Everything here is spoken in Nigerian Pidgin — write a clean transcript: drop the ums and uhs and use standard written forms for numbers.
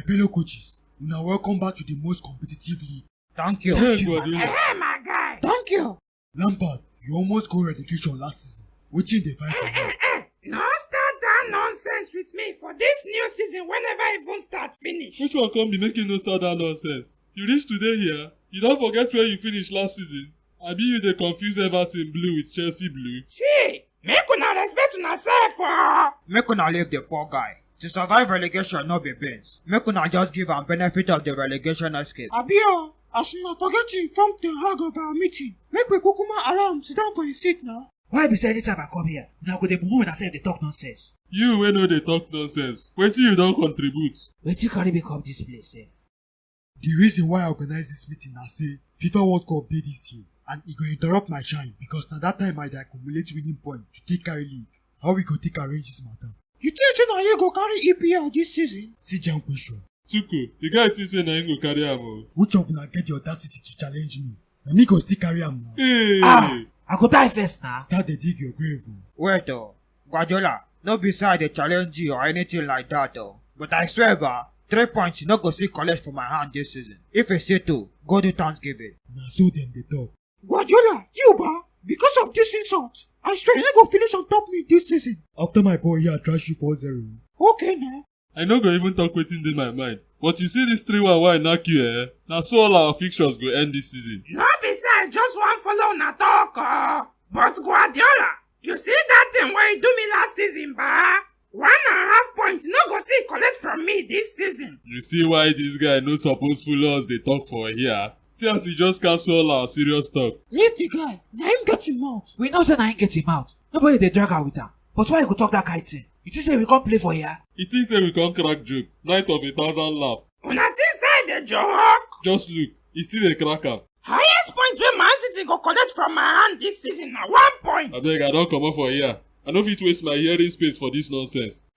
fellow coaches, now welcome back to the most competitive league. Thank you. Hey, my guy. Thank you. Lampard, you almost got relegation last season. What did they find for you? No start that nonsense with me for this new season whenever I even start finish. Which one come be making no start that nonsense? You reach today here, you don't forget where you finished last season. I be you dey confuse Everton blue with Chelsea blue. See, make una respect una self. Make una leave the poor guy. To survive relegation no be beans. Make una just give am benefit of the relegation escape. Abia, as una forget to inform the Hag of our meeting, make we kukuma allow him sit down for his seat now. Why be say anytime I come here, now go dey mumu with herself dey talk nonsense? You wey no dey talk nonsense, wetin you don contribute? Wetin carry me come this place sef? The reason why I organize this meeting na say FIFA World Cup dey this year and e go interrupt my shine because na that time I dey accumulate winning points to take carry league. How we go take arrange this matter? You think say na you go carry EPL this season? See jam question. Tuko, the guy think say na him go carry am o. Which of una get the audacity to challenge me? Na me go still carry am now. Hey! I go die first now. Start dey dig your grave o. Wait though. Guardiola, no be say I dey challenge you or anything like that though. But I swear ba, 3 points you no go see collect for my hand this season. If you say 2, go do Thanksgiving. Na so dem dey talk. Guardiola, you ba? Because of this insult, I swear you go finish on top me this season. After my boy here trash you 4-0. Okay now. I no go even talk wetin dey my mind. But you see this 3-1 wey I knack you na so all our fixtures go end this season. No be say I just wan follow una talk. But Guardiola, you see that thing wey you do me last season ba? 1.5 points no go see collect from me this season. You see why this guy no suppose follow us dey talk for here? See as he just cancel all our serious talk. Leave the guy. Na him get him out. We know say na him get him out. Nobody dey drag am with am. But why you go talk that kind thing? You think say we come play for here? He think say we come crack joke, night of 1,000 laugh. Una think say I dey joke? Just look, he still dey crack am. Highest point wey Man City go collect from my hand this season na 1 point. Abeg, I don comot for here. I no fit waste my hearing space for this nonsense.